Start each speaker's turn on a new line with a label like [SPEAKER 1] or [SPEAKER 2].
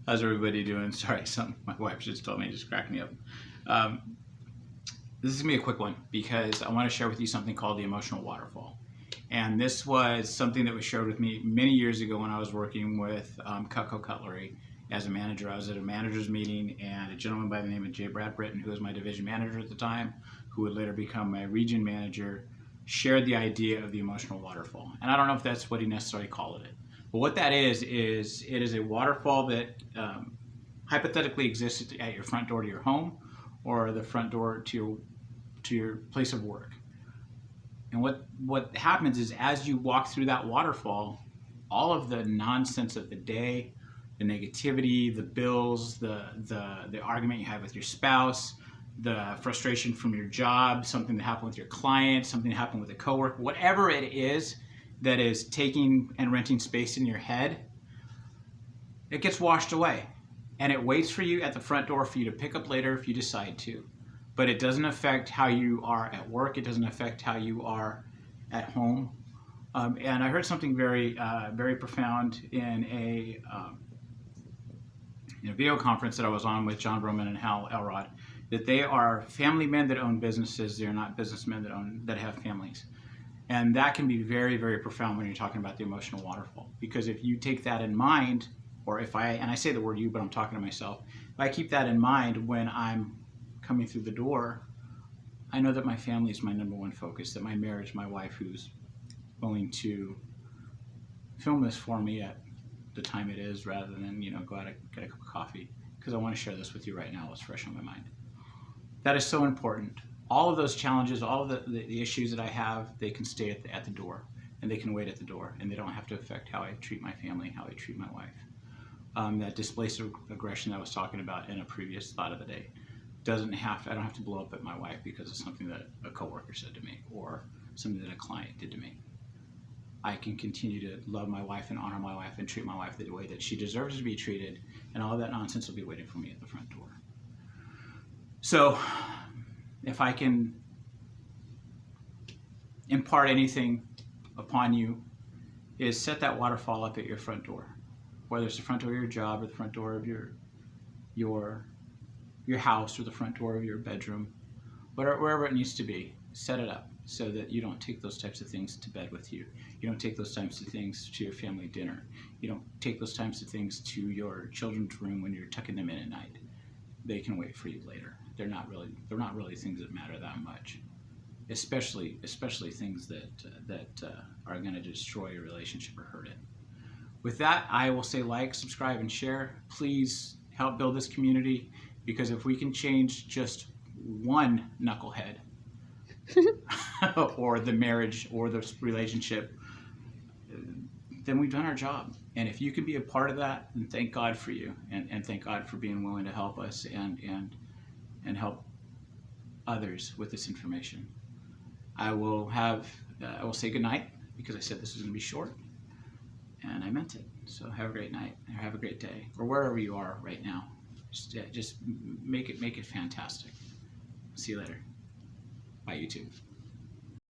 [SPEAKER 1] How's everybody doing? Sorry, something my wife just told me just cracked me up. This is gonna be a quick one because I want to share with you something called the emotional waterfall. And this was something that was shared with me many years ago when I was working with Cutco Cutlery as a manager. I was at a manager's meeting, and a gentleman by the name of J. Brad Britton, who was my division manager at the time, who would later become my region manager, shared the idea of the emotional waterfall. And I don't know if that's what he necessarily called it. But what that is it is a waterfall that hypothetically exists at your front door to your home or the front door to your place of work. And what happens is as you walk through that waterfall, all of the nonsense of the day, the negativity, the bills, the argument you have with your spouse, the frustration from your job, something that happened with your client, something that happened with a coworker, whatever it is that is taking and renting space in your head, it gets washed away. And it waits for you at the front door for you to pick up later if you decide to. But it doesn't affect how you are at work. It doesn't affect how you are at home. And I heard something very profound in a video conference that I was on with John Broman and Hal Elrod, that they are family men that own businesses. They're not businessmen that have families. And that can be very, very profound when you're talking about the emotional waterfall. Because if you take that in mind, or if and I say the word you, but I'm talking to myself, if I keep that in mind when I'm coming through the door, I know that my family is my number one focus, that my marriage, my wife who's willing to film this for me at the time it is rather than, go out and get a cup of coffee, because I want to share this with you right now, what's fresh on my mind. That is so important. All of those challenges, all of the issues that I have, they can stay at the door, and they can wait at the door, and they don't have to affect how I treat my family, how I treat my wife. That displaced aggression that I was talking about in a previous thought of the day, I don't have to blow up at my wife because of something that a coworker said to me or something that a client did to me. I can continue to love my wife and honor my wife and treat my wife the way that she deserves to be treated, and all of that nonsense will be waiting for me at the front door. So, if I can impart anything upon you, is set that waterfall up at your front door, whether it's the front door of your job or the front door of your house or the front door of your bedroom, wherever it needs to be. Set it up so that you don't take those types of things to bed with you. You don't take those types of things to your family dinner. You don't take those types of things to your children's room when you're tucking them in at night. They can wait for you later. They're not really things that matter that much, especially things that are going to destroy your relationship or hurt it. With that, I will say like, subscribe, and share. Please help build this community, because if we can change just one knucklehead or the marriage or the relationship, then we've done our job. And if you can be a part of that, then thank God for you, and thank God for being willing to help us and help others with this information. I will say goodnight, because I said this was going to be short, and I meant it. So have a great night, or have a great day, or wherever you are right now. Just make it fantastic. See you later. Bye, YouTube.